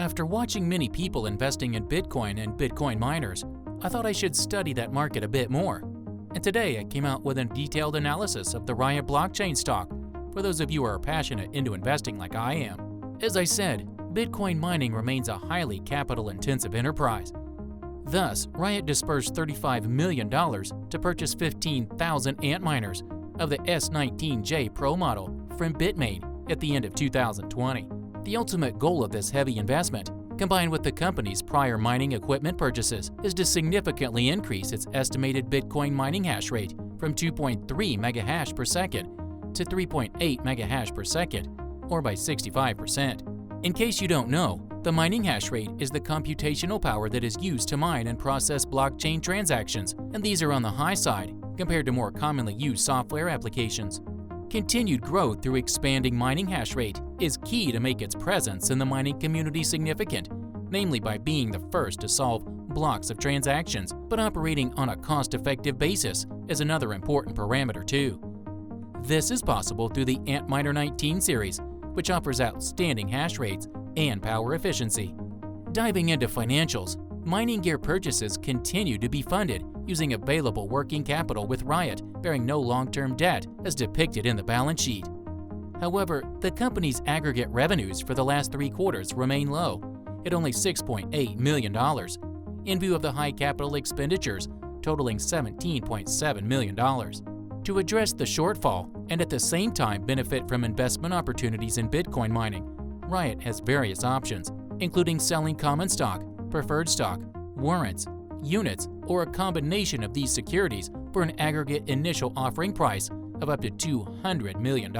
After watching many people investing in Bitcoin and Bitcoin miners, I thought I should study that market a bit more. And today I came out with a detailed analysis of the Riot blockchain stock for those of you who are passionate into investing like I am. As I said, Bitcoin mining remains a highly capital-intensive enterprise. Thus, Riot dispersed $35 million to purchase 15,000 Antminers of the S-19J Pro model from Bitmain at the end of 2020. The ultimate goal of this heavy investment, combined with the company's prior mining equipment purchases, is to significantly increase its estimated Bitcoin mining hash rate from 2.3 megahash per second to 3.8 megahash per second, or by 65%. In case you don't know, the mining hash rate is the computational power that is used to mine and process blockchain transactions, and these are on the high side compared to more commonly used software applications. Continued growth through expanding mining hash rate is key to make its presence in the mining community significant, namely by being the first to solve blocks of transactions, but operating on a cost-effective basis is another important parameter too. This is possible through the Antminer S-19 series, which offers outstanding hash rates and power efficiency. Diving into financials, mining gear purchases continue to be funded using available working capital, with Riot bearing no long-term debt as depicted in the balance sheet. However, the company's aggregate revenues for the last 3 quarters remain low, at only $6.8 million, in view of the high capital expenditures totaling $17.7 million. To address the shortfall and at the same time benefit from investment opportunities in Bitcoin mining, Riot has various options, including selling common stock, preferred stock, warrants, units, or a combination of these securities for an aggregate initial offering price of up to $200 million.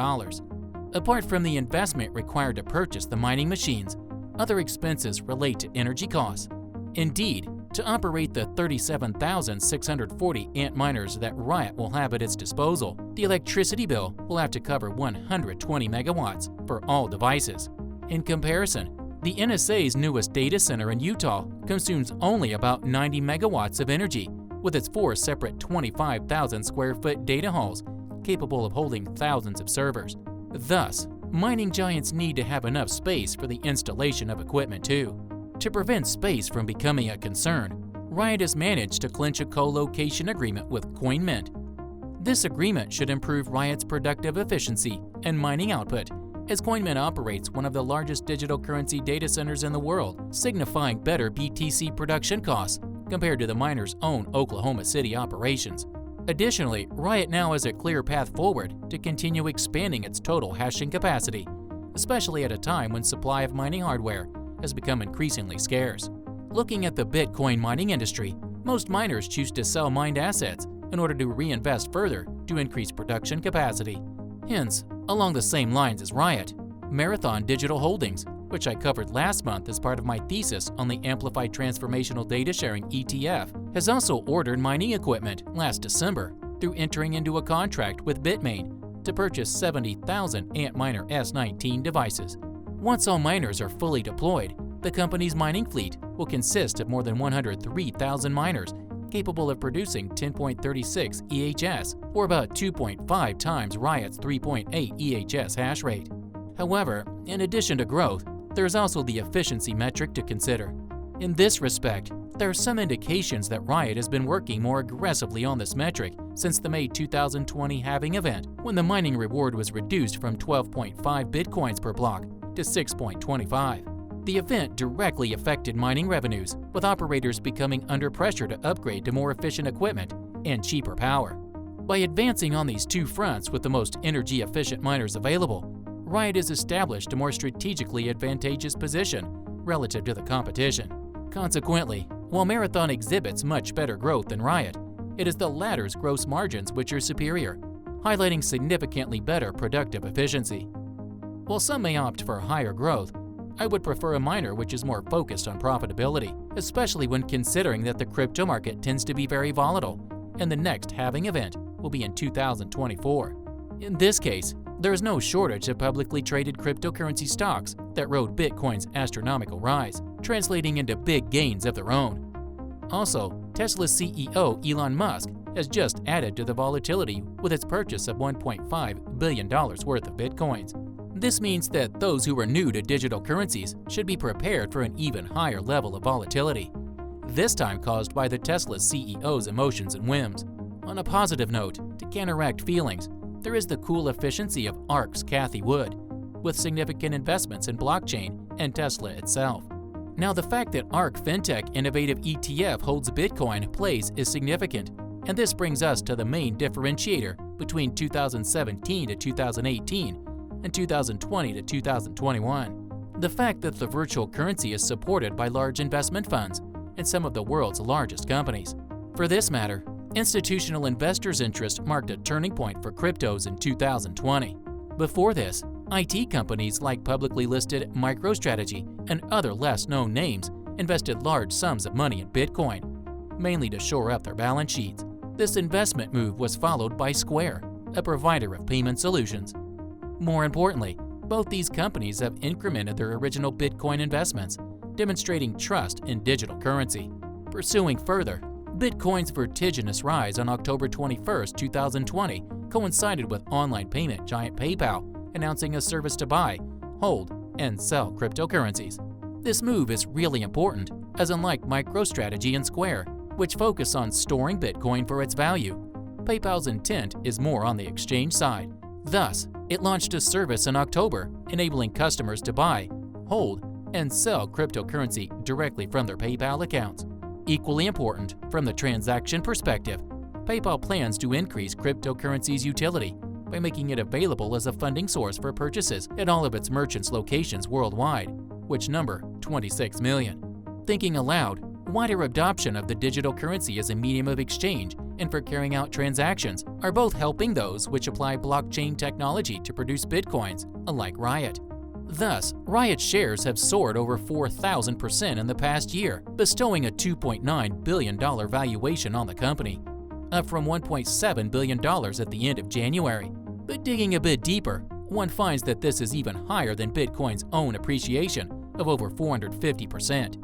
Apart from the investment required to purchase the mining machines, other expenses relate to energy costs. Indeed, to operate the 37,640 Antminers that Riot will have at its disposal, the electricity bill will have to cover 120 megawatts for all devices. In comparison, the NSA's newest data center in Utah consumes only about 90 megawatts of energy, with its 4 separate 25,000 square foot data halls capable of holding thousands of servers. Thus, mining giants need to have enough space for the installation of equipment too. To prevent space from becoming a concern, Riot has managed to clinch a co-location agreement with CoinMint. This agreement should improve Riot's productive efficiency and mining output, as CoinMint operates one of the largest digital currency data centers in the world, signifying better BTC production costs compared to the miner's own Oklahoma City operations. Additionally, Riot now has a clear path forward to continue expanding its total hashing capacity, especially at a time when supply of mining hardware has become increasingly scarce. Looking at the Bitcoin mining industry, most miners choose to sell mined assets in order to reinvest further to increase production capacity. Hence, along the same lines as Riot, Marathon Digital Holdings, which I covered last month as part of my thesis on the Amplified Transformational Data Sharing ETF, has also ordered mining equipment last December through entering into a contract with Bitmain to purchase 70,000 Antminer S-19 devices. Once all miners are fully deployed, the company's mining fleet will consist of more than 103,000 miners capable of producing 10.36 EHS, or about 2.5 times Riot's 3.8 EHS hash rate. However, in addition to growth, there is also the efficiency metric to consider. In this respect, there are some indications that Riot has been working more aggressively on this metric since the May 2020 halving event, when the mining reward was reduced from 12.5 bitcoins per block to 6.25. The event directly affected mining revenues, with operators becoming under pressure to upgrade to more efficient equipment and cheaper power. By advancing on these two fronts with the most energy-efficient miners available, Riot has established a more strategically advantageous position relative to the competition. Consequently, while Marathon exhibits much better growth than Riot, it is the latter's gross margins which are superior, highlighting significantly better productive efficiency. While some may opt for higher growth, I would prefer a miner which is more focused on profitability, especially when considering that the crypto market tends to be very volatile, and the next halving event will be in 2024. In this case, there is no shortage of publicly traded cryptocurrency stocks that rode Bitcoin's astronomical rise, translating into big gains of their own. Also, Tesla's CEO Elon Musk has just added to the volatility with its purchase of $1.5 billion worth of Bitcoins. This means that those who are new to digital currencies should be prepared for an even higher level of volatility, this time caused by the Tesla CEO's emotions and whims. On a positive note, to counteract feelings, there is the cool efficiency of ARK's Cathie Wood, with significant investments in blockchain and Tesla itself. Now, the fact that ARK FinTech Innovative ETF holds Bitcoin plays is significant, and this brings us to the main differentiator between 2017 to 2018 and 2020 to 2021. The fact that the virtual currency is supported by large investment funds and some of the world's largest companies. For this matter, institutional investors' interest marked a turning point for cryptos in 2020. Before this, IT companies like publicly listed MicroStrategy and other less-known names invested large sums of money in Bitcoin, mainly to shore up their balance sheets. This investment move was followed by Square, a provider of payment solutions. More importantly, both these companies have incremented their original Bitcoin investments, demonstrating trust in digital currency. Pursuing further, Bitcoin's vertiginous rise on October 21, 2020 coincided with online payment giant PayPal announcing a service to buy, hold, and sell cryptocurrencies. This move is really important, as unlike MicroStrategy and Square, which focus on storing Bitcoin for its value, PayPal's intent is more on the exchange side. Thus, it launched a service in October enabling customers to buy, hold, and sell cryptocurrency directly from their PayPal accounts. Equally important, from the transaction perspective, PayPal plans to increase cryptocurrency's utility by making it available as a funding source for purchases at all of its merchants' locations worldwide, which number 26 million. Thinking aloud, wider adoption of the digital currency as a medium of exchange and for carrying out transactions are both helping those which apply blockchain technology to produce bitcoins, unlike Riot. Thus, Riot shares have soared over 4,000% in the past year, bestowing a $2.9 billion valuation on the company, up from $1.7 billion at the end of January. But digging a bit deeper, one finds that this is even higher than Bitcoin's own appreciation of over 450%.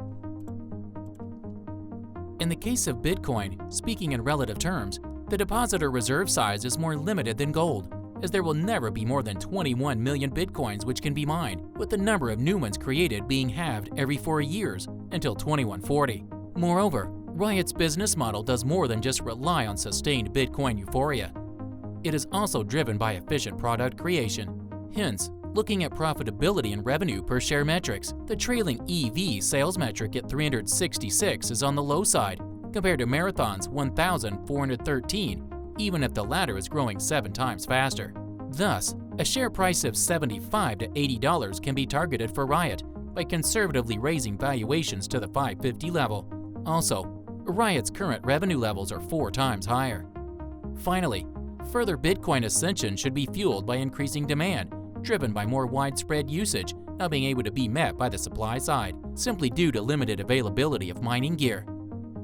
In the case of Bitcoin, speaking in relative terms, the depositor reserve size is more limited than gold, as there will never be more than 21 million Bitcoins which can be mined, with the number of new ones created being halved every 4 years until 2140. Moreover, Riot's business model does more than just rely on sustained Bitcoin euphoria. It is also driven by efficient product creation. Hence, looking at profitability and revenue per share metrics, the trailing EV sales metric at 366 is on the low side, compared to Marathon's 1,413, even if the latter is growing 7 times faster. Thus, a share price of $75 to $80 can be targeted for Riot by conservatively raising valuations to the $550 level. Also, Riot's current revenue levels are 4 times higher. Finally, further Bitcoin ascension should be fueled by increasing demand, driven by more widespread usage not being able to be met by the supply side, simply due to limited availability of mining gear.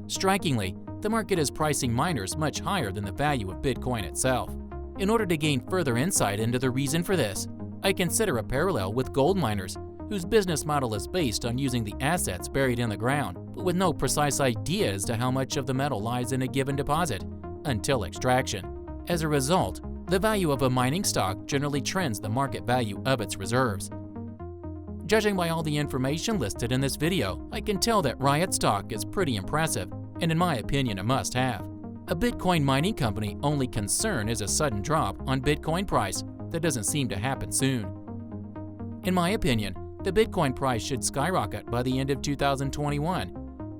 Strikingly, the market is pricing miners much higher than the value of Bitcoin itself. In order to gain further insight into the reason for this, I consider a parallel with gold miners, whose business model is based on using the assets buried in the ground, but with no precise idea as to how much of the metal lies in a given deposit, until extraction. As a result, the value of a mining stock generally trends the market value of its reserves. Judging by all the information listed in this video, I can tell that Riot stock is pretty impressive, and in my opinion a must-have. A Bitcoin mining company only concern is a sudden drop on Bitcoin price that doesn't seem to happen soon. In my opinion, the Bitcoin price should skyrocket by the end of 2021,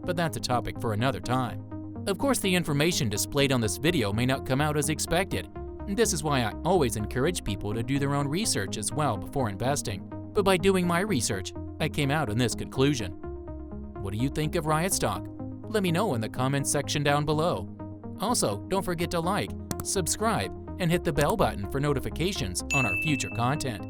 but that's a topic for another time. Of course, the information displayed on this video may not come out as expected, and this is why I always encourage people to do their own research as well before investing. But by doing my research, I came out in this conclusion. What do you think of Riot stock? Let me know in the comments section down below. Also, don't forget to like, subscribe, and hit the bell button for notifications on our future content.